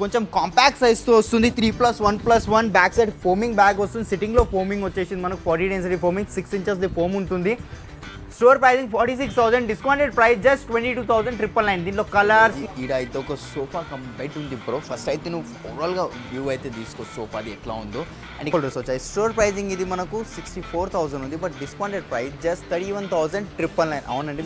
కొంచెం కాంపాక్ట్ సైజ్తో వస్తుంది. 3+1+1 back side foaming bag వస్తుంది. సిట్టింగ్లో ఫోమింగ్ వచ్చేసింది మనకు 40 డెన్సిటీ ఫోమింగ్, 6 ఇంచెస్ ది ఫోమ్ ఉంటుంది. Store pricing 46,000, discounted price just 22,999. దీంట్లో కలర్స్ ఈడ అయితే ఒక సోఫా కంప్లీట్ ఉంది బ్రో. ఫస్ట్ అయితే నువ్వు ఓవరాల్గా వ్యూ అయితే తీసుకో సోఫాది ఎట్లా ఉందో. అండ్ కలర్స్ వచ్చాయి. స్టోర్ ప్రైసింగ్ ఇది మనకు 64,000 ఉంది, బట్ డిస్కౌంటెడ్ ప్రైస్ జస్ట్ 31,999. అవునండి,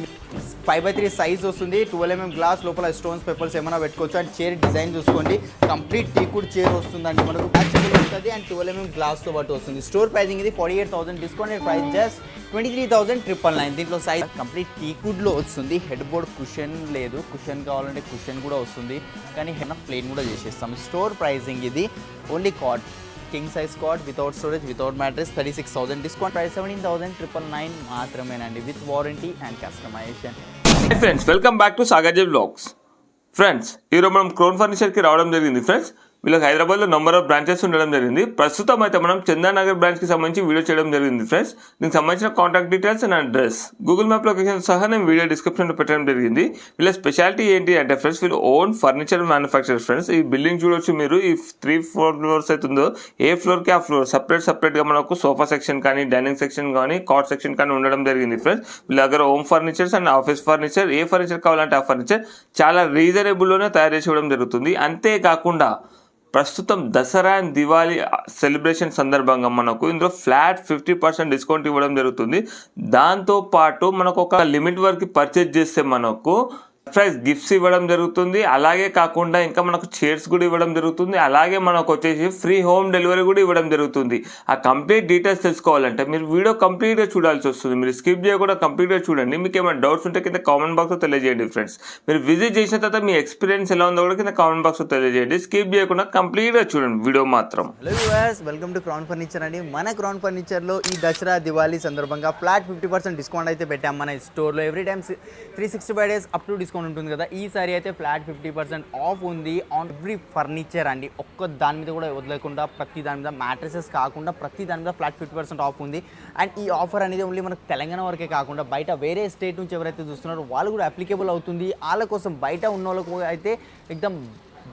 5x3 సైజ్ వస్తుంది. 12mm గ్లాస్, లోపల స్టోన్స్ పేపర్స్ ఏమైనా పెట్టుకోవచ్చు. అండ్ చైర్ డిజైన్ చూసుకోండి, కంప్లీట్ టీకుడ్ చైర్ వస్తుంది అండి మనకు. మ్యాచబుల్ ఉంటుంది అండ్ 12mm గ్లాస్తో పాటు వస్తుంది. స్టోర్ ప్రైసింగ్ ఇది 48,000, డిస్కౌంటెడ్ ప్రైస్ జస్ట్ 23,999. దీంట్లో సైజ్ కంప్లీట్ టీకుడ్లో వస్తుంది. హెడ్ బోర్డ్ కుషన్ లేదు, కుషన్ కావాలంటే కుషన్ కూడా వస్తుంది, కానీ హెడ్ ప్లేన్ కూడా చేసేస్తాం. స్టోర్ ప్రైసింగ్ ఇది only cot, king size cot without storage, without mattress, 36,000. Discount price 17,999 మాత్రమేనండి, with warranty and customisation. Hi friends, welcome back to Sagar vlogs. Friends, ఈరోజు మనం క్రౌన్ ఫర్నిచర్కి రావడం జరిగింది. ఫ్రెండ్స్, వీళ్ళకి హైదరాబాద్లో నెంబర్ ఆఫ్ బ్రాంచెస్ ఉండడం జరిగింది. ప్రస్తుతం అయితే మనం చందానగర్ బ్రాంచ్కి సంబంధించి వీడియో చేయడం జరిగింది. ఫ్రెండ్స్, దీనికి సంబంధించిన contact details and address, Google map location సహా నేను వీడియో డిస్క్రిప్షన్లో పెట్టడం జరిగింది. వీళ్ళ స్పెషాలిటీ ఏంటి అంటే ఫ్రెండ్స్, వీళ్ళు ఓన్ ఫర్నిచర్ మ్యానుఫ్యాక్చర్. ఫ్రెండ్స్, ఈ బిల్డింగ్ చూడొచ్చు మీరు. ఈ 3 ఫ్లోర్స్ అయితే ఉందో, ఏ ఫ్లోర్కి ఆ ఫ్లోర్ సపరేట్గా మనకు సోఫా సెక్షన్ కానీ, డైనింగ్ సెక్షన్ కానీ, కాట్ సెక్షన్ కానీ ఉండడం జరిగింది. ఫ్రెండ్స్, వీళ్ళ దగ్గర home furnitures and office furniture, A furniture కావాలంటే ఆ ఫర్నిచర్ చాలా రీజనబుల్లోనే తయారు చేసి ఇవ్వడం జరుగుతుంది. అంతేకాకుండా ప్రస్తుతం దసరా అండ్ దివాళీ సెలబ్రేషన్ సందర్భంగా మనకు ఇందులో ఫ్లాట్ 50% డిస్కౌంట్ ఇవ్వడం జరుగుతుంది. దాంతోపాటు మనకు ఒక లిమిట్ వరకు పర్చేజ్ చేస్తే మనకు సర్ప్రైజ్ గిఫ్ట్స్ ఇవ్వడం జరుగుతుంది. అలాగే కాకుండా ఇంకా మనకు చైర్స్ కూడా ఇవ్వడం జరుగుతుంది. అలాగే మనకు వచ్చేసి ఫ్రీ హోమ్ డెలివరీ కూడా ఇవ్వడం జరుగుతుంది. ఆ కంప్లీట్ డీటెయిల్స్ తెలుసుకోవాలంటే మీరు వీడియో కంప్లీట్గా చూడాల్సి వస్తుంది. మీరు స్కిప్ చేయకుండా కంప్లీట్గా చూడండి. మీకు ఏమైనా డౌట్స్ ఉంటే కింద కామెంట్ బాక్స్లో తెలియజేయండి. ఫ్రెండ్స్, మీరు విజిట్ చేసిన తర్వాత మీ ఎక్స్పీరియన్స్ ఎలా ఉందో కూడా కింద కామెంట్ బాక్స్లో తెలియజేయండి. స్కిప్ చేయకుండా కంప్లీట్గా చూడండి వీడియో మాత్రం. Hello viewers, welcome to crown furniture అండి. మన క్రౌన్ ఫర్నిచర్లో ఈ దసరా దివాళీ సందర్భంగా ఫ్లాట్ 50% డిస్కౌంట్ అయితే పెట్టాం మన స్టోర్లో. Every time 365 days up to discount ఉంటుంది కదా. ఈసారి అయితే ఫ్లాట్ 50% ఆఫ్ ఉంది ఆన్ ఎవ్రీ ఫర్నిచర్ అండి. ఒక్క దాని మీద కూడా వదలకుండా ప్రతి దాని మీద, మ్యాట్రసెస్ కాకుండా ప్రతి దాని మీద ఫ్లాట్ 50% ఆఫ్ ఉంది. అండ్ ఈ ఆఫర్ అనేది ఓన్లీ మనకు తెలంగాణ వరకే కాకుండా బయట వేరే స్టేట్ నుంచి ఎవరైతే చూస్తున్నారో వాళ్ళు కూడా అప్లికేబుల్ అవుతుంది. వాళ్ళ కోసం బయట ఉన్న వాళ్ళకు అయితే ఎక్దమ్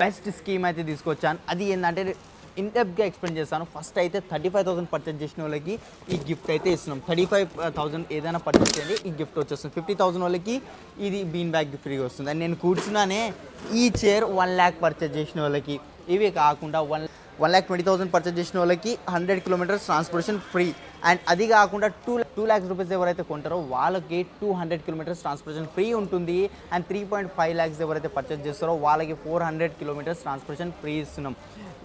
బెస్ట్ స్కీమ్ అయితే తీసుకొచ్చాను. అది ఏంటంటే ఇన్డెప్త్గా ఎక్స్ప్లెయిన్ చేస్తాను. ఫస్ట్ అయితే 35,000 పర్చేజ్ చేసిన వాళ్ళకి ఈ గిఫ్ట్ అయితే ఇస్తున్నాం. 35,000 ఏదైనా పర్చేజ్ చేయండి, ఈ గిఫ్ట్ వచ్చేస్తుంది. 50,000 వాళ్ళకి ఇది బీన్ బ్యాగ్ ఫ్రీగా వస్తుంది. అండ్ నేను కూర్చున్నానే ఈ చైర్ 1 lakh పర్చేజ్ చేసిన వాళ్ళకి, ఇవి కాకుండా 1,20,000 పర్చేజ్ చేసిన వాళ్ళకి 100 kilometers ట్రాన్స్పోర్టేషన్ ఫ్రీ. అండ్ అది కాకుండా 2 lakhs రూపీస్ ఎవరైతే కొంటారో వాళ్ళకి 200 kilometers ట్రాన్స్పోర్టేషన్ ఫ్రీ ఉంటుంది. అండ్ 3.5 lakhs ఎవరైతే పర్చేజ్ చేస్తారో వాళ్ళకి 400 kilometers ట్రాన్స్పోర్టేషన్ ఫ్రీ ఇస్తున్నాం.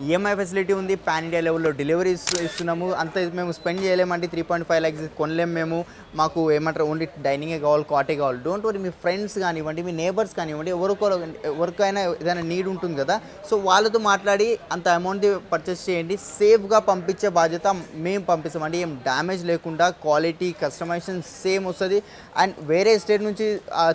ఈఎంఐ ఫెసిలిటీ ఉంది, పాన్ ఇండియా లెవెల్లో డెలివరీ ఇస్తున్నాము. అంత మేము స్పెండ్ చేయలేమండి. 3.5 lakhs కొనలేము మేము. మాకు ఏమంటారు, ఓన్లీ డైనింగే కావాలి, కాటే కావాలి. డోంట్ వరీ, మీ ఫ్రెండ్స్ కానివ్వండి, మీ నేబర్స్ కానివ్వండి, ఎవరికైనా ఏదైనా నీడ్ ఉంటుంది కదా, సో వాళ్ళతో మాట్లాడి అంత అమౌంట్ పర్చేస్ చేయండి. సేఫ్గా పంపించే బాధ్యత మేము పంపిస్తామండి. ఏం డ్యామేజ్ లేకుండా క్వాలిటీ, కస్టమైజేషన్ సేమ్ వస్తుంది. అండ్ వేరే స్టేట్ నుంచి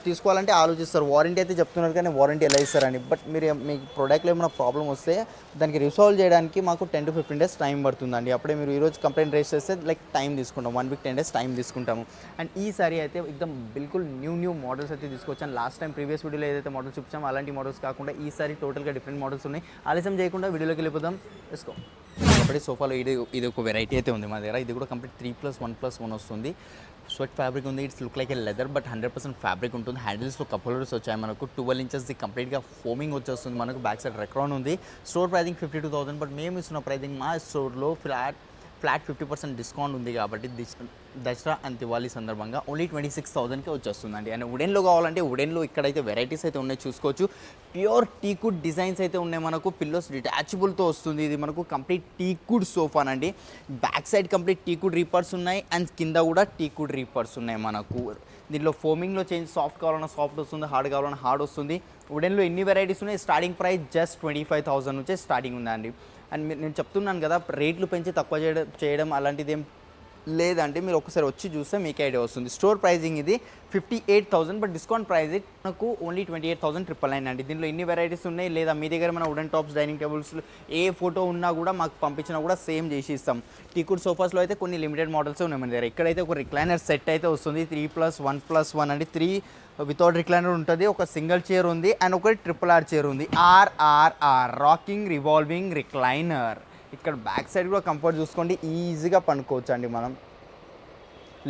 తీసుకోవాలంటే ఆలోచిస్తారు. వారంటీ అయితే చెప్తున్నారు, కానీ వారంటీ ఎలా ఇస్తారండి. బట్ మీరు మీ ప్రోడక్ట్లో ఏమైనా ప్రాబ్లం వస్తే దానికి రిసాల్వ్ చేయడానికి మాకు 10 to 15 days టైం పడుతుందండి. అప్పుడే మీరు ఈరోజు కంప్లైంట్ రేస్ చేస్తే టైం తీసుకుంటాం, 1 week 10 days టైం తీసుకుంటాము. అండ్ ఈసారి అయితే ఎక్దమ్ బిల్కుల్ న్యూ మోడల్స్ అయితే తీసుకొచ్చాను. లాస్ట్ టైం ప్రీవియస్ వీడియోలో ఏదైతే మోడల్స్ చూపించామో అలాంటి మోడల్స్ కాకుండా ఈసారి టోటల్గా డిఫరెంట్ మోడల్స్ ఉన్నాయి. ఆలస్యం చేయకుండా వీడియోలోకి వెళ్ళిపోదాం. వేసుకో. కాబట్టి సోఫాలో ఇది ఒక వెరైటీ అయితే ఉంది మా దగ్గర. ఇది కూడా కంప్లీట్ 3+1+1 వస్తుంది. స్వెట్ ఫ్యాబ్రిక్ ఉంది. It's look like A leather, but 100% fabric ఉంటుంది. హ్యాండిల్స్లో కప్ హోల్డర్స్ వచ్చాయి మనకు. 12 inches కంప్లీట్గా ఫోమింగ్ వచ్చేస్తుంది మనకు. బ్యాక్ సైడ్ రెక్రాన్ ఉంది. స్టోర్ ప్రైజింగ్ 52,000, బట్ మేము ఇస్తున్న ప్రైజింగ్ మా స్టోర్లో ఫ్లాట్ 50% డిస్కౌంట్ ఉంది కాబట్టి దసరా అండ్ దివాళీ సందర్భంగా ఓన్లీ 26,000కే వచ్చేస్తుందండి. అండ్ వుడెన్లో కావాలంటే వుడెన్లో ఇక్కడైతే వెరైటీస్ అయితే ఉన్నాయి, చూసుకోవచ్చు. ప్యూర్ టీకుడ్ డిజైన్స్ అయితే ఉన్నాయి మనకు. పిల్లోస్ డిటాచబుల్తో వస్తుంది. ఇది మనకు కంప్లీట్ టీకుడ్ సోఫానండి. బ్యాక్ సైడ్ కంప్లీట్ టీకుడ్ రీపర్స్ ఉన్నాయి అండ్ కింద కూడా టీకుడ్ రీపర్స్ ఉన్నాయి మనకు. దీనిలో ఫోమింగ్లో సాఫ్ట్ కావాలన్నా సాఫ్ట్ వస్తుంది, హార్డ్ కావాలన్నా హార్డ్ వస్తుంది. వుడెన్లో ఎన్ని వెరైటీస్ ఉన్నాయి. స్టార్టింగ్ ప్రైస్ జస్ట్ 25,000 నుంచే స్టార్టింగ్ ఉందండి. అండ్ నేను చెప్తున్నాను కదా, రేట్లు పెంచి తక్కువ చేయడం అలాంటిది ఏం లేదంటే మీరు ఒకసారి వచ్చి చూస్తే మీకు ఐడియా వస్తుంది. స్టోర్ ప్రైజింగ్ ఇది 58,000, బట్ డిస్కౌంట్ ప్రైస్ మనకు ఓన్లీ 28,999 అండి. దీనిలో ఇన్ని వెరైటీస్ ఉన్నాయి. లేదా మీ దగ్గర మన వుడెన్ టాప్స్, డైనింగ్ టేబుల్స్ ఏ ఫోటో ఉన్నా కూడా మాకు పంపించినా కూడా సేమ్ చేసి ఇస్తాం. టీకుడ్ సోఫాస్లో అయితే కొన్ని లిమిటెడ్ మోడల్స్ ఉన్నాయి మన దగ్గర. ఇక్కడైతే ఒక రిక్లైనర్ సెట్ అయితే వస్తుంది 3+1+1 అండి. 3 వితౌట్ రిక్లైనర్ ఉంటుంది, ఒక సింగిల్ చైర్ ఉంది అండ్ ఒకటి RRR చైర్ ఉంది. RRR rocking revolving recliner. ఇక్కడ బ్యాక్ సైడ్ కూడా కంఫర్ట్ చూసుకోండి, ఈజీగా పనుకోవచ్చు అండి. మనం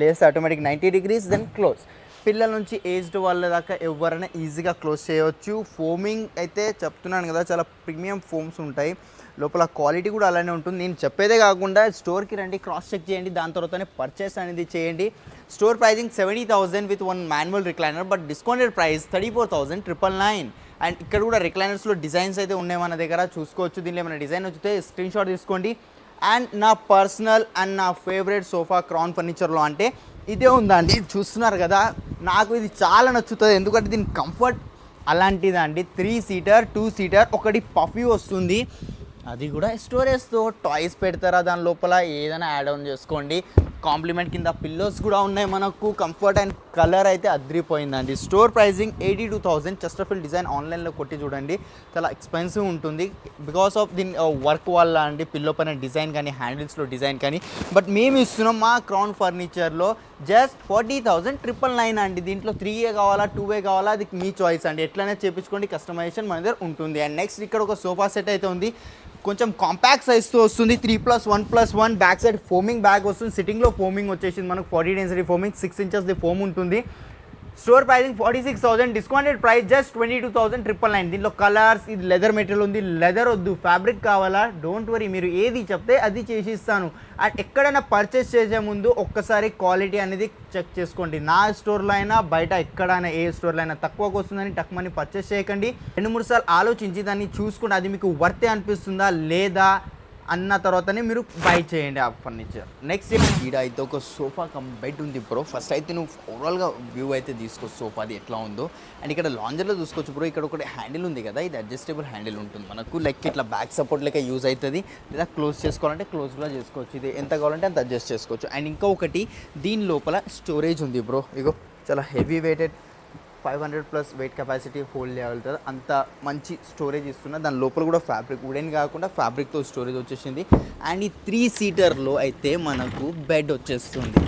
లేస్తే ఆటోమేటిక్ 90 degrees దెన్ క్లోజ్. పిల్లల నుంచి ఏజ్డ్ వాళ్ళ దాకా ఎవరైనా ఈజీగా క్లోజ్ చేయవచ్చు. ఫోమింగ్ అయితే చెప్తున్నాను కదా, చాలా ప్రీమియం ఫోమ్స్ ఉంటాయి. లోపల క్వాలిటీ కూడా అలానే ఉంటుంది. నేను చెప్పేదే కాకుండా స్టోర్కి రండి, క్రాస్ చెక్ చేయండి, దాని తర్వాతనే పర్చేస్ అనేది చేయండి. Store pricing 70,000 with 1 manual recliner, but discounted price 34,999. And ఇక్కడ కూడా రిక్లైనర్స్లో డిజైన్స్ అయితే ఉన్నాయి మన దగ్గర, చూసుకోవచ్చు. దీనిలో ఏమైనా డిజైన్ వచ్చితే స్క్రీన్ షాట్ తీసుకోండి. అండ్ నా పర్సనల్ అండ్ నా ఫేవరెట్ సోఫా క్రౌన్ ఫర్నిచర్లో అంటే ఇదే ఉందండి. చూస్తున్నారు కదా, నాకు ఇది చాలా నచ్చుతుంది. ఎందుకంటే దీని కంఫర్ట్ అలాంటిదండి. 3 సీటర్ 2 సీటర్, ఒకటి పఫీ వస్తుంది, అది కూడా స్టోరేజ్తో. టాయ్స్ పెడతారా దాని లోపల, ఏదైనా యాడ్ ఆన్ చేసుకోండి. కాంప్లిమెంట్ కింద పిల్లోస్ కూడా ఉన్నాయి మనకు. కంఫర్ట్ అండ్ కలర్ అయితే అద్రిపోయిందండి. Store pricing 82,000. చెస్టర్ఫీల్డ్ డిజైన్ ఆన్లైన్లో కొట్టి చూడండి, చాలా ఎక్స్పెన్సివ్ ఉంటుంది బికాస్ ఆఫ్ దీని వర్క్ వల్ల అండి. పిల్లో పైన డిజైన్ కానీ, హ్యాండిల్స్లో డిజైన్ కానీ. బట్ మేము ఇస్తున్నాం మా క్రౌన్ ఫర్నిచర్లో జస్ట్ 40,999 అండి. దీంట్లో 3A కావాలా 2A కావాలా అది మీ చాయిస్ అండి. ఎట్లనే చేయించుకోండి, కస్టమైజేషన్ మన దగ్గర ఉంటుంది. అండ్ నెక్స్ట్ ఇక్కడ ఒక సోఫా సెట్ అయితే ఉంది, కొంచెం కాంపాక్ట్ సైజ్తో వస్తుంది. 3+1+1 బ్యాక్ సైడ్ ఫోమింగ్ బ్యాగ్ వస్తుంది. సిట్టింగ్లో ఫోమింగ్ వచ్చేసింది మనకు. 40 డెన్సిటీ ఫోమింగ్, 6 inches ది ఫోమ్ ఉంటుంది. Store pricing 46,000, discounted price just 22,999. దీంట్లో కలర్స్, ఇది లెదర్ మెటీరియల్ ఉంది. లెదర్ వద్దు, ఫ్యాబ్రిక్ కావాలా, డోంట్ వరీ, మీరు ఏది చెప్తే అది చేసి ఇస్తాను. అండ్ ఎక్కడైనా పర్చేస్ చేసే ముందు ఒక్కసారి క్వాలిటీ అనేది చెక్ చేసుకోండి. నా స్టోర్లో అయినా బయట ఎక్కడైనా ఏ స్టోర్లో అయినా తక్కువకు వస్తుందని టక్మని పర్చేస్ చేయకండి. 2-3 సార్లు ఆలోచించి దాన్ని చూసుకుంటే అది మీకు వర్తే అనిపిస్తుందా లేదా అన్న తర్వాతనే మీరు బై చేయండి ఆ ఫర్నిచర్. నెక్స్ట్ ఈడ అయితే ఒక సోఫా కమ్ బెడ్ ఉంది బ్రో. ఫస్ట్ అయితే నువ్వు ఓవరాల్గా వ్యూ అయితే తీసుకోవచ్చు సోఫాది ఎట్లా ఉందో. అండ్ ఇక్కడ లాంజర్లో చూసుకోవచ్చు బ్రో. ఇక్కడ ఒకటి హ్యాండిల్ ఉంది కదా, ఇది అడ్జస్టబుల్ హ్యాండిల్ ఉంటుంది మనకు. లైక్ ఇట్లా బ్యాక్ సపోర్ట్ లెక్క యూజ్ అవుతుంది. లేదా క్లోజ్ చేసుకోవాలంటే క్లోజ్ కూడా చేసుకోవచ్చు. ఇది ఎంత కావాలంటే అంత అడ్జస్ట్ చేసుకోవచ్చు. అండ్ ఇంకొకటి దీని లోపల స్టోరేజ్ ఉంది బ్రో. ఇగో చాలా heavy weighted, 500+ weight capacity hold చేయగలుగుతుంది. అంత మంచి స్టోరేజ్ ఇస్తున్నా. దాని లోపల కూడా ఫ్యాబ్రిక్, వుడెన్ కాకుండా ఫ్యాబ్రిక్తో స్టోరేజ్ వచ్చేసింది. అండ్ ఈ 3 సీటర్లో అయితే మనకు బెడ్ వచ్చేస్తుంది.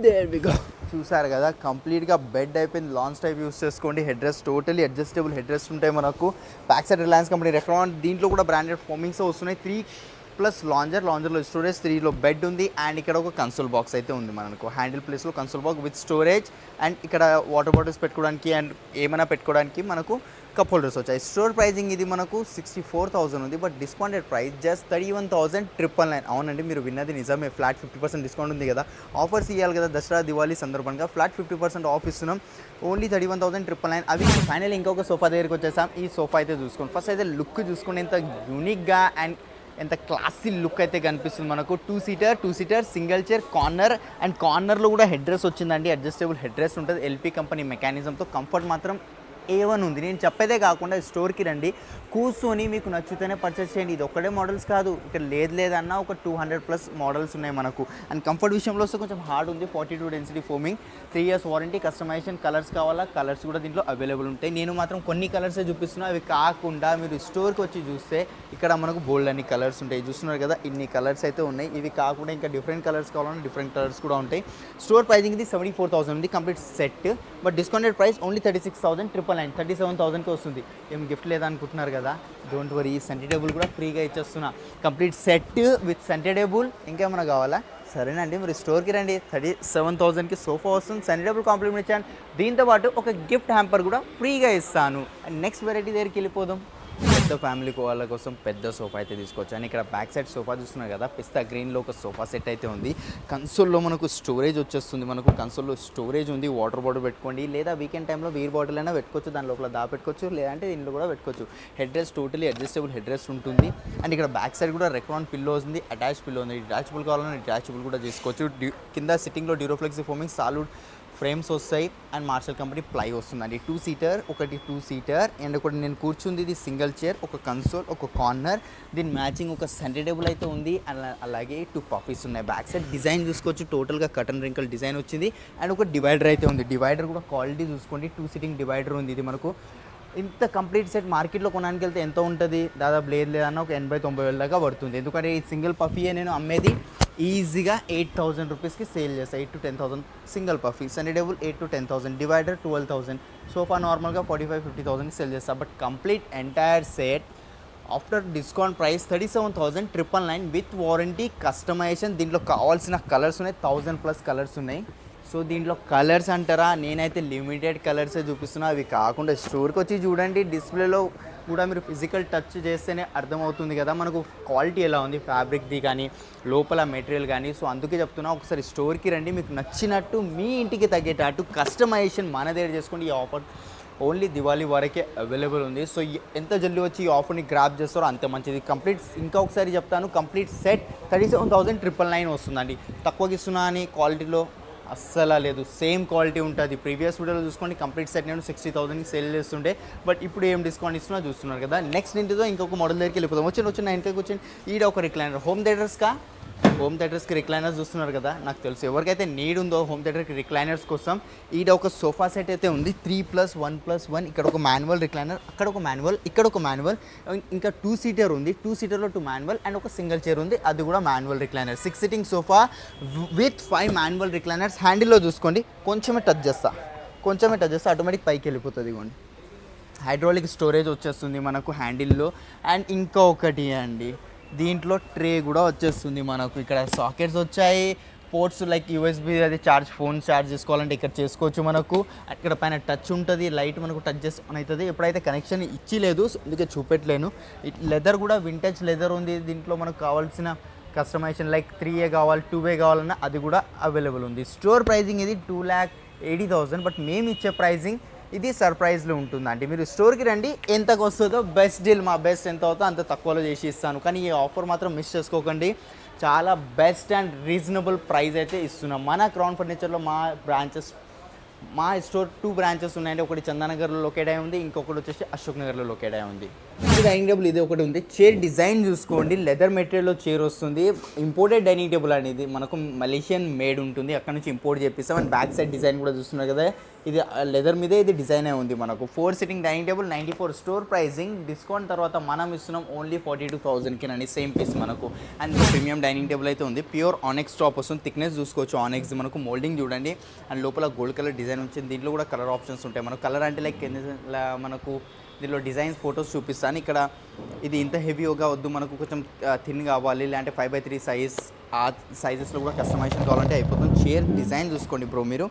There we go. చూసారు కదా, కంప్లీట్గా బెడ్ అయిపోయింది. లాంచ్ టైప్ యూస్ చేసుకోండి. Head rest totally adjustable head rest ఉంటాయి మనకు. Back side Reliance company Recron, దీంట్లో కూడా బ్రాండెడ్ ఫోమింగ్స్ వస్తున్నాయి. 3 ప్లస్ లాంజర్లో స్టోరేజ్, 3లో బెడ్ ఉంది. అండ్ ఇక్కడ ఒక కన్సోల్ బాక్స్ అయితే ఉంది మనకు. హ్యాండిల్ ప్లేస్లో console box with storage. And ఇక్కడ వాటర్ బాటిల్స్ పెట్టుకోవడానికి అండ్ ఏమైనా పెట్టుకోవడానికి మనకు కప్ హోల్డర్స్ వచ్చాయి. స్టోర్ ప్రైజింగ్ ఇది మనకు 64,000 ఉంది, బట్ డిస్కౌంటెడ్ ప్రైస్ జస్ట్ 31,999. అవునండి, మీరు విన్నది నిజమే. ఫ్లాట్ 50% డిస్కౌంట్ ఉంది కదా, ఆఫర్స్ ఇవ్వాలి కదా. దసరా దివాళీ సందర్భంగా ఫ్లాట్ 50% ఆఫ్ ఇస్తున్నాం. ఓన్లీ 31,999. అవి ఫైనల్ ఇంకొక సోఫా దగ్గరికి వచ్చేసాం. ఈ సోఫా అయితే చూసుకోండి. ఫస్ట్ అయితే లుక్ చూసుకోండి, ఎంత యూనిక్గా అండ్ ఎంత క్లాసీ లుక్ అయితే కనిపిస్తుంది మనకు. 2 seater single chair, corner. And కార్నర్లో కూడా హెడ్ రెస్ట్ వచ్చిందండి. అడ్జస్టబుల్ హెడ్ రెస్ట్ ఉంటుంది. ఎల్పీ కంపెనీ మెకానిజంతో. కంఫర్ట్ మాత్రం A1 ఉంది. నేను చెప్పేదే కాకుండా స్టోర్కి రండి, కూర్చొని మీకు నచ్చితేనే పర్చేస్ చేయండి. ఇది ఒక్కడే మోడల్స్ కాదు, ఇక్కడ లేదన్నా ఒక 200+ మోడల్స్ ఉన్నాయి మనకు. అండ్ కంఫర్ట్ విషయంలో వస్తే కొంచెం హార్డ్ ఉంది. 42 density foaming, 3 years warranty. Customisation colours కావాలా, కలర్స్ కూడా దీంట్లో అవైలబుల్ ఉంటాయి. నేను మాత్రం కొన్ని కలర్సే చూపిస్తున్నా. అవి కాకుండా మీరు స్టోర్కి వచ్చి చూస్తే ఇక్కడ మనకు బోల్డ్ అన్ని కలర్స్ ఉంటాయి. చూస్తున్నారు కదా, ఇన్ని కలర్స్ అయితే ఉన్నాయి. ఇవి కాకుండా ఇంకా డిఫరెంట్ కలర్స్ కావాలన్నా డిఫరెంట్ కలర్స్ కూడా ఉంటాయి. స్టోర్ ప్రైజింగ్ ఇది 74,000 ఉంది complete set, but discounted price only 36,999. 37,000కి వస్తుంది. ఏం గిఫ్ట్ లేదనుకుంటున్నారు కదా, డోంట్ వరీ. సెంటర్ టేబుల్ కూడా ఫ్రీగా ఇచ్చేస్తున్నా. Complete set with centre table. ఇంకేమైనా కావాలా? సరేనండి, మీరు స్టోర్కి రండి. 37,000కి సోఫా వస్తుంది, సెంటర్ టేబుల్ కాంప్లిమెంట్ ఇచ్చాను. దీంతోపాటు ఒక గిఫ్ట్ హ్యాంపర్ కూడా ఫ్రీగా ఇస్తాను. అండ్ నెక్స్ట్ వెరైటీ దగ్గరికి వెళ్ళిపోదాం. పెద్ద ఫ్యామిలీ వాళ్ళ కోసం పెద్ద సోఫా అయితే తీసుకోవచ్చు. అని ఇక్కడ బ్యాక్ సైడ్ సోఫా చూస్తున్నారు కదా, పిస్తా గ్రీన్లో ఒక సోఫా సెట్ అయితే ఉంది. కన్సోల్లో మనకు స్టోరేజ్ వచ్చేస్తుంది. మనకు కన్సోల్లో స్టోరేజ్ ఉంది. వాటర్ బాటిల్ పెట్టుకోండి, లేదా వీకెండ్ టైంలో బీర్ బాటిల్ అయినా పెట్టుకోవచ్చు. దాని లోపల పెట్టుకోవచ్చు, లేదంటే దీంట్లో కూడా పెట్టుకోవచ్చు. Head rest totally adjustable head rest ఉంటుంది. అండ్ ఇక్కడ బ్యాక్ సైడ్ కూడా రెక్రాన్ పిల్లో ఉంది, అటాచ్ పిల్లో ఉంది. డిటాచబుల్ కావాలన్నా డిటాచబుల్ కూడా చేసుకోవచ్చు. కింద సిట్టింగ్లో డ్యూరోఫ్లెక్స్ ఫోమింగ్ సాలిడ్ ఫ్రేమ్స్ వస్తాయి అండ్ మార్షల్ కంపెనీ ప్లై వస్తుందండి. 2 సీటర్, ఒకటి 2 సీటర్ అండ్ ఒకటి నేను కూర్చుంది ఇది సింగిల్ చైర్, ఒక కన్సోల్, ఒక కార్నర్, దీని మ్యాచింగ్ ఒక సెంటర్ టేబుల్ అయితే ఉంది. అలాగే 2 పఫీస్ ఉన్నాయి. బ్యాక్ సైడ్ డిజైన్ చూసుకోవచ్చు, టోటల్గా కటన్ రింకల్ డిజైన్ వచ్చింది అండ్ ఒక డివైడర్ అయితే ఉంది. డివైడర్ కూడా క్వాలిటీ చూసుకోండి, 2 సిట్టింగ్ డివైడర్ ఉంది. ఇది మనకు ఇంత కంప్లీట్ సెట్ మార్కెట్లో కొనడానికి వెళ్తే ఎంత ఉంటుంది, దాదాపు లేదన్నా ఒక 80,000-90,000 దాకా పడుతుంది. ఎందుకంటే ఈ సింగిల్ పఫీయే నేను అమ్మేది ఈజీగా 8,000 రూపీస్కి సేల్ చేస్తాను. 8,000 to 10,000 single puffy, centre table 8,000 to 10,000, divider 12,000, sofa నార్మల్గా 45,000-50,000కి సేల్ చేస్తాను. But complete entire set after discount price 37,999 with warranty, customisation. దీంట్లో కావాల్సిన కలర్స్ ఉన్నాయి, 1000+ కలర్స్ ఉన్నాయి. సో దీంట్లో కలర్స్ అంటారా, నేనైతే లిమిటెడ్ కలర్సే చూపిస్తున్నా. అవి కాకుండా స్టోర్కి వచ్చి చూడండి, డిస్ప్లేలో కూడా మీరు ఫిజికల్ టచ్ చేస్తేనే అర్థమవుతుంది కదా మనకు క్వాలిటీ ఎలా ఉంది, ఫ్యాబ్రిక్ది కానీ లోపల మెటీరియల్ కానీ. సో అందుకే చెప్తున్నా, ఒకసారి స్టోర్కి రండి, మీకు నచ్చినట్టు మీ ఇంటికి తగ్గేటట్టు కస్టమైజేషన్ మన దగ్గర చేసుకోండి. ఈ ఆఫర్ ఓన్లీ దివాళీ వరకే అవైలబుల్ ఉంది. సో ఎంత జల్దీ వచ్చి ఈ ఆఫర్ని గ్రాప్ చేస్తారో అంత మంచిది. కంప్లీట్ ఇంకా ఒకసారి చెప్తాను, కంప్లీట్ సెట్ 37,999 వస్తుందండి. తక్కువకి ఇస్తున్నా అని క్వాలిటీలో అస్సలు లేదు, సేమ్ క్వాలిటీ ఉంటుంది. ప్రీవియస్ వీడియోలో చూసుకోండి, కంప్లీట్ సెట్ నేను 60,000కి సేల్ చేస్తుండే, బట్ ఇప్పుడు ఏం డిస్కౌంట్ ఇస్తున్నా చూస్తున్నారు కదా. నెక్స్ట్ ఇంటితో ఇంకొక మోడల్ దగ్గరికి వెళ్ళిపోతాం. వచ్చి 9కి వచ్చి ఈడ ఒక రిక్లైనర్, హోమ్ థియేటర్స్కి రిక్లైనర్స్ చూస్తున్నారు కదా. నాకు తెలుసు ఎవరికైతే నీడ్ ఉందో హోమ్ థియేటర్కి రిక్లైనర్స్ కోసం, ఈడ ఒక సోఫా సెట్ అయితే ఉంది 3+1+1. ఇక్కడ ఒక మాన్యువల్ రిక్లైనర్, అక్కడ ఒక మాన్యువల్, ఇక్కడ ఒక మాన్యువల్, ఇంకా 2 సీటర్ ఉంది. 2 సీటర్లో 2 మాన్యువల్ అండ్ ఒక సింగిల్ చైర్ ఉంది, అది కూడా manual recliner. 6 sitting sofa with 5 manual recliners. హ్యాండిల్లో చూసుకోండి, కొంచెమే టచ్ చేస్తా ఆటోమేటిక్ పైకి వెళ్ళిపోతుంది. ఇవ్వండి, హైడ్రాలిక్ స్టోరేజ్ వచ్చేస్తుంది మనకు హ్యాండిల్లో. అండ్ ఇంకా ఒకటి అండి, దీంట్లో ట్రే కూడా వచ్చేస్తుంది మనకు. ఇక్కడ సాకెట్స్ వచ్చాయి, పోర్ట్స్ లైక్ యూఎస్బి, అది ఫోన్ ఛార్జ్ చేసుకోవాలంటే ఇక్కడ చేసుకోవచ్చు. మనకు అక్కడ పైన టచ్ ఉంటుంది, లైట్ మనకు టచ్ చేసుకొని అవుతుంది. ఎప్పుడైతే కనెక్షన్ ఇచ్చిలేదు అందుకే చూపెట్టలేను. లెదర్ కూడా వింటేజ్ లెదర్ ఉంది. దీంట్లో మనకు కావాల్సిన కస్టమైజేషన్ లైక్ 3A కావాలి, 2A కావాలన్నా అది కూడా అవైలబుల్ ఉంది. స్టోర్ ప్రైజింగ్ ఇది 2,80,000, బట్ మేము ఇచ్చే ప్రైజింగ్ ఇది సర్ప్రైజ్లో ఉంటుందండి. మీరు స్టోర్కి రండి, ఎంతకు వస్తుందో బెస్ట్ డీల్, మా బెస్ట్ ఎంత అవుతుందో అంత తక్కువలో చేసి ఇస్తాను. కానీ ఈ ఆఫర్ మాత్రం మిస్ చేసుకోకండి, చాలా బెస్ట్ అండ్ రీజనబుల్ ప్రైస్ అయితే ఇస్తున్నాం. మన క్రౌన్ ఫర్నిచర్లో మా స్టోర్ 2 బ్రాంచెస్ ఉన్నాయండి. ఒకటి చందానగర్లో లొకేట్ అయి ఉంది, ఇంకొకటి వచ్చేసి అశోక్ నగర్లో లొకేట్ అయి ఉంది. డైనింగ్ టేబుల్ ఇది ఒకటి ఉంది. చైర్ డిజైన్ చూసుకోండి, లెదర్ మెటీరియల్లో చైర్ వస్తుంది. ఇంపోర్టెడ్ డైనింగ్ టేబుల్ అనేది మనకు మలేషియన్ మేడ్ ఉంటుంది, అక్కడ నుంచి ఇంపోర్ట్ చేపిస్తాం. అండ్ బ్యాక్ సైడ్ డిజైన్ కూడా చూస్తున్నారు కదా, ఇది లెదర్ మీదే ఇది డిజైన్ అయి ఉంది మనకు. 4 sitting dining table 94. Store pricing discount తర్వాత మనం ఇస్తున్నాం ఓన్లీ 42,000కి అండి, సేమ్ పీస్ మనకు. అండ్ ప్రీమియం డైనింగ్ టేబుల్ అయితే ఉంది, ప్యూర్ ఆనెక్స్ టాప్ వస్తుంది. థిక్నెస్ చూసుకోవచ్చు ఆనెక్స్, మనకు మోల్డింగ్ చూడండి. అండ్ లోపల గోల్డ్ కలర్ డిజైన్ వచ్చింది. దీంట్లో కూడా కలర్ ఆప్షన్స్ ఉంటాయి మనకు. కలర్ అంటే లైక్ మనకు దీనిలో డిజైన్స్ ఫొటోస్ చూపిస్తాను. ఇక్కడ ఇది ఇంత హెవీగా వద్దు, మనకు కొంచెం థిన్ కావాలి, లేదంటే 5x3 సైజ్, ఆ సైజెస్లో కూడా కస్టమైజేషన్ కావాలంటే అయిపోతుంది. చైర్ డిజైన్ చూసుకోండి బ్రో మీరు.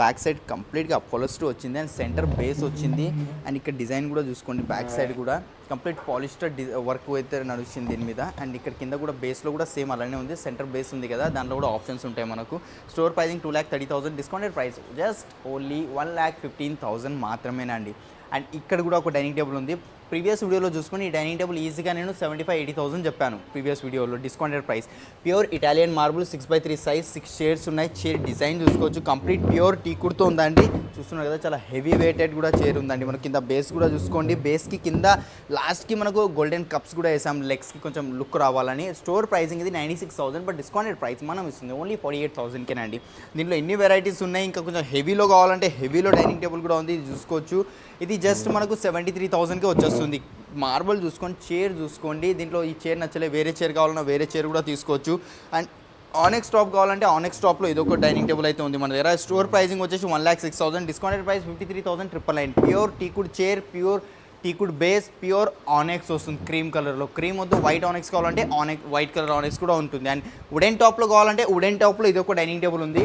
బ్యాక్ సైడ్ కంప్లీట్గా అపోలోస్టర్ వచ్చింది అండ్ సెంటర్ బేస్ వచ్చింది. అండ్ ఇక్కడ డిజైన్ కూడా చూసుకోండి, బ్యాక్ సైడ్ కూడా కంప్లీట్ పాలిస్టర్ వర్క్ అయితే నడుస్తుంది దీని మీద. అండ్ ఇక్కడ కింద కూడా బేస్లో కూడా సేమ్ అలానే ఉంది, సెంటర్ బేస్ ఉంది కదా, దాంట్లో కూడా ఆప్షన్స్ ఉంటాయి మనకు. Store pricing 2,30,000, discounted price just only 1,15,000 మాత్రమేనండి. అండ్ ఇక్కడ కూడా ఒక డైనింగ్ టేబుల్ ఉంది. ప్రీవియస్ వీడియోలో చూసుకొని ఈ డైనింగ్ టేబుల్ ఈజీగా నేను 75,000-80,000 చెప్పాను ప్రీవియస్ వీడియోలో. Discounted price pure Italian marble 6x3 size, 6 shades ఉన్నాయి. చైర్ డిజైన్ చూసుకోవచ్చు, కంప్లీట్ ప్యూర్ టీకుడ్తో ఉందండి. చూస్తున్నారు కదా, చాలా హెవీ వెయిటెడ్ కూడా చైర్ ఉందండి. మనకి కింద బేస్ కూడా చూసుకోండి, బేస్కి కింద లాస్ట్కి మనకు గోల్డెన్ కప్స్ కూడా వేసాం, లెగ్స్కి కొంచెం లుక్ రావాలని. స్టోర్ ప్రైసింగ్ ఇది 96,000, బట్ డిస్కౌంటెడ్ ప్రైస్ మనం ఇస్తుంది ఓన్లీ 48,000కేనండి. దీంట్లో ఎన్ని వెరైటీస్ ఉన్నాయి, ఇంకా కొంచెం హెవీలో కావాలంటే హెవీలో డైనింగ్ టేబుల్ కూడా ఉంది, ఇది చూసుకోవచ్చు. ఇది జస్ట్ మనకు 73,000కే వచ్చేస్తుంది. మార్బుల్ చూసుకోండి, చైర్ చూసుకోండి. దీంట్లో ఈ చైర్ నచ్చలే, వేరే చైర్ కావాలన్నా వేరే చైర్ కూడా తీసుకోవచ్చు. అండ్ ఆనెక్స్ టాప్ కావాలంటే ఆనెక్స్ టాప్లో ఇదొక డైనింగ్ టేబుల్ అయితే ఉంది మన దగ్గర. స్టోర్ ప్రైజింగ్ వచ్చేసి 1,06,000, discounted price 53,999. Pure teakwood chair, pure teakwood base, pure ఆనెక్స్ వస్తుంది క్రీమ్ కలర్లో. క్రీమ్ వద్దు, వైట్ ఆనెక్స్ కావాలంటే వైట్ కలర్ ఆనెక్స్ కూడా ఉంటుంది. అండ్ వుడెన్ టాప్లో కావాలంటే వుడెన్ టాప్లో ఇదొక డైనింగ్ టేబుల్ ఉంది,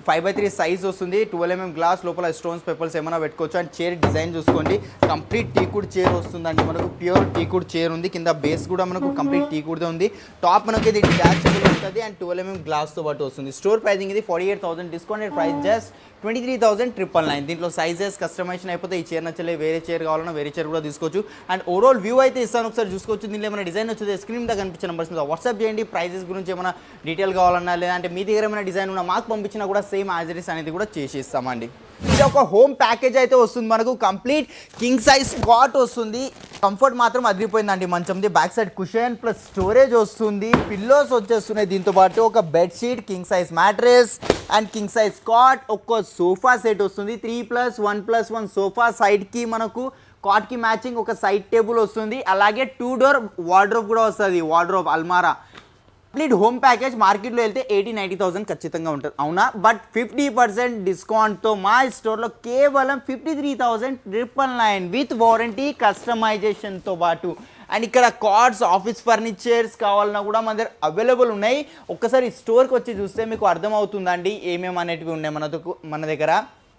5x3 సైజ్ వస్తుంది, 12mm గ్లాస్, లోపల స్టోన్స్ పేపర్స్ ఏమైనా పెట్టుకోవచ్చు. అండ్ చైర్ డిజైన్ చూసుకోండి, కంప్లీట్ టీకుడ్ చైర్ వస్తుందండి మనకు. ప్యూర్ టీకుడ్ చైర్ ఉంది, కింద బేస్ కూడా మనకు కంప్లీట్ టీకుడ్దే ఉంది. టాప్ మనకి ఇది డిటాచబుల్ ఉంటుంది అండ్ 12mm గ్లాస్తో పాటు వస్తుంది. స్టోర్ ప్రైజింగ్ ఇది 48,000, డిస్కౌంటెడ్ ప్రైస్ జస్ట్ 23,999. దీంట్లో సైజెస్ కస్టమైజేషన్ అయిపోతే ఈ చైర్ నచ్చలే, వేరే చైర్ కావాలన్నా వేరే చైర్ కూడా తీసుకోవచ్చు. అండ్ ఓవరాల్ వ్యూ అయితే ఇస్తాను, ఒకసారి చూసుకోవచ్చు. దీనిలో ఏమైనా డిజైన్ వచ్చింది స్క్రీన్ మీద కనిపించిన నెంబర్స్ మీద వాట్సాప్ చేయండి. ప్రైజెస్ గురించి ఏమైనా డీటెయిల్ కావాలన్నా, లేదంటే మీ దగ్గర ఏమైనా డిజైన్ ఉన్నా మాకు పంపించిన ఇచ్చినా కూడా సేమ్ యాజ్ అనేది కూడా చేసిస్తామండి. ఇది ఒక హోమ్ ప్యాకేజ్ అయితే వస్తుంది మనకు. కంప్లీట్ కింగ్ సైజ్ కాట్ వస్తుంది. కంఫర్ట్ మాత్రం అదిరిపోయిందండి మంచంది. Back side cushion plus storage వస్తుంది, పిల్లోస్ వచ్చేస్తున్నాయి, దీంతో పాటు ఒక bedsheet, king size mattress and king size cot, ఒక సోఫా సెట్ వస్తుంది. 3+1+1 సోఫా సైడ్కి మనకు కాట్కి మ్యాచింగ్ ఒక సైడ్ టేబుల్ వస్తుంది. అలాగే 2 డోర్ వార్డ్రోబ్ కూడా వస్తుంది, వార్డ్రోబ్ అల్మారా. కంప్లీట్ హోమ్ ప్యాకేజ్ మార్కెట్లో వెళ్తే 80-90,000 ఖచ్చితంగా ఉంటుంది, అవునా? బట్ 50% డిస్కౌంట్తో మా స్టోర్లో కేవలం 53,999 విత్ వారంటీ, కస్టమైజేషన్తో పాటు. అండ్ ఇక్కడ కార్డ్స్, ఆఫీస్ ఫర్నిచర్స్ కావాలన్నా కూడా మన దగ్గర అవైలబుల్ ఉన్నాయి. ఒక్కసారి స్టోర్కి వచ్చి చూస్తే మీకు అర్థమవుతుందండి ఏమేమి అనేటివి ఉన్నాయి మన దగ్గర.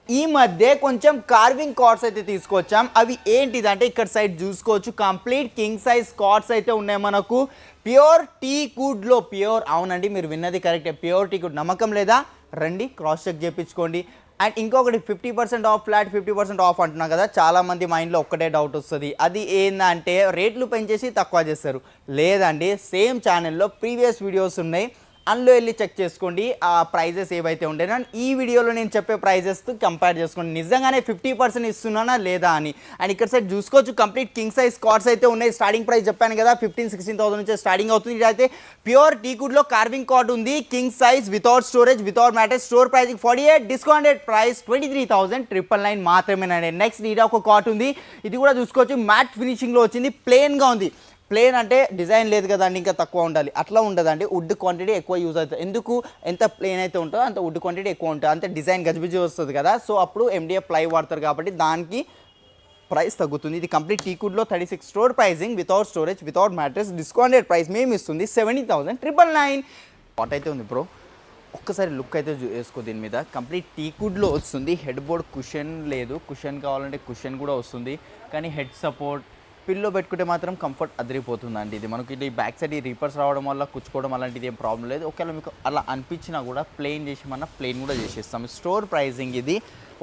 ఈ మధ్య కొంచెం కార్వింగ్ కార్డ్స్ అయితే తీసుకొచ్చాం. అవి ఏంటిదంటే ఇక్కడ సైడ్ చూసుకోవచ్చు, కంప్లీట్ కింగ్ సైజ్ కార్డ్స్ అయితే ఉన్నాయి మనకు. ప్యూర్ టీకుడ్లో, ప్యూర్, అవునండి మీరు విన్నది కరెక్టే, ప్యూర్ టీకుడ్. నమ్మకం లేదా? రండి క్రాస్ చెక్ చేయించుకోండి. అండ్ ఇంకొకటి 50% ఆఫ్, ఫ్లాట్ 50% ఆఫ్ అంటున్నాం కదా, చాలామంది మైండ్లో ఒక్కటే డౌట్ వస్తుంది, అది ఏంటంటే రేట్లు పెంచేసి తక్కువ చేస్తారు. లేదండి, సేమ్ ఛానల్లో ప్రీవియస్ వీడియోస్ ఉన్నాయి, అందులో వెళ్ళి చెక్ చేసుకోండి ఆ ప్రైజెస్ ఏవైతే ఉండేనో. ఈ వీడియోలో నేను చెప్పే ప్రైజెస్తో కంపేర్ చేసుకోండి, నిజంగానే 50% ఇస్తున్నానా లేదా అని. అండ్ ఇక్కడ సైడ్ చూసుకోవచ్చు, కంప్లీట్ కింగ్ సైజ్ కార్డ్స్ అయితే ఉన్నాయి. స్టార్టింగ్ ప్రైస్ చెప్పాను కదా, 15-16,000 నుంచి స్టార్టింగ్ అవుతుంది. ఇదైతే ప్యూర్ టీకుడ్లో కార్వింగ్ కార్డ్ ఉంది, king size, without storage, without mattress. Store pricing 48, discounted price 23,999 మాత్రమేనండి. నెక్స్ట్ ఇది ఒక కార్డ్ ఉంది, ఇది కూడా చూసుకోవచ్చు, మ్యాట్ ఫినిషింగ్లో వచ్చింది, ప్లెయిన్గా ఉంది. ప్లేన్ అంటే డిజైన్ లేదు కదండి, ఇంకా తక్కువ ఉండాలి, అట్లా ఉండదండి. వుడ్ క్వాంటిటీ ఎక్కువ యూజ్ అవుతుంది. ఎందుకు? ఎంత ప్లేన్ అయితే ఉంటుందో అంత వుడ్ క్వాంటిటీ ఎక్కువ ఉంటుంది, అంతే డిజైన్ గజిబిజి వస్తుంది కదా, సో అప్పుడు MDF ప్లై వాడతారు కాబట్టి దానికి ప్రైస్ తగ్గుతుంది. ఇది కంప్లీట్ టీకుడ్లో 36 store pricing, without storage, without mattress. Discounted price మేము ఇస్తుంది 70,999. వాట్ అయితే ఉంది బ్రో, ఒక్కసారి లుక్ అయితే వేసుకో దీని మీద. కంప్లీట్ టీకుడ్లో వస్తుంది. హెడ్ బోర్డ్ కుషన్ లేదు, కుషన్ కావాలంటే కుషన్ కూడా వస్తుంది, కానీ హెడ్ సపోర్ట్, పిల్లో పెట్టుకుంటే మాత్రం కంఫర్ట్ అదిరిపోతుందండి. ఇది మనకి ఇది బ్యాక్ సైడ్ ఈ రీపర్స్ రావడం వల్ల కూర్చుకోవడం అలాంటిది ఏం ప్రాబ్లం లేదు. ఒకవేళ మీకు అలా అనిపించినా కూడా ప్లెయిన్ చేసేమన్నా ప్లెయిన్ కూడా చేసేస్తాం. స్టోర్ ప్రైసింగ్ ఇది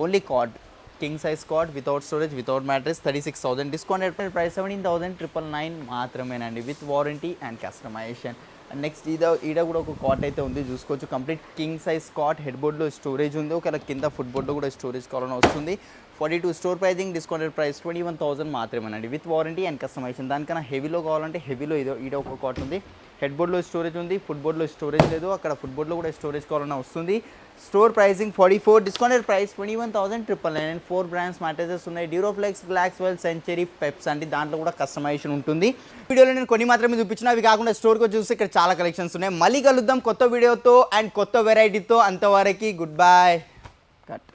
only cot, king size cot, without storage, without mattress, 36,000. Discounted price 17,999 మాత్రమేనండి, with warranty and customisation. And next ఈడ కూడా ఒక కాట్ అయితే ఉంది, చూసుకోవచ్చు. Complete king size cot, head బోర్డ్లో స్టోరేజ్ ఉంది, ఒకవేళ కింద ఫుట్ బోర్డ్లో కూడా స్టోరేజ్ కావాలని వస్తుంది. 42 స్టోర్ ప్రైజింగ్, డిస్కౌంటెడ్ ప్రైస్ 21,000 మాత్రమేనండి, విత్ వారంటీ అండ్ కస్టమైజేషన్. దానికన్నా హెవీలో కావాలంటే హెవీలో ఈడ ఒక కాట్ ఉంది, హెడ్ బోర్డ్లో స్టోరేజ్ ఉంది, ఫుట్ బోర్డ్లో స్టోరేజ్ లేదు, అక్కడ ఫుట్ బోర్డ్లో కూడా స్టోరేజ్ కావాలన్నా వస్తుంది. Store pricing 44, discounted price 21,999. 4 brands mattresses ఉన్నాయి, డ్యూరోఫ్లెక్స్, గ్లాక్స్వెల్, సెంచరీ, పెప్స్ అండి, దాంట్లో కూడా కస్టమైజేషన్ ఉంటుంది. వీడియోలో నేను కొన్ని మాత్రమే చూపించిన, అవి కాకుండా స్టోర్కి వచ్చి చూస్తే ఇక్కడ చాలా కలెక్షన్స్ ఉన్నాయి. మళ్ళీ కలుద్దాం కొత్త వీడియోతో అండ్ కొత్త వెరైటీతో. అంతవరకు గుడ్ బై.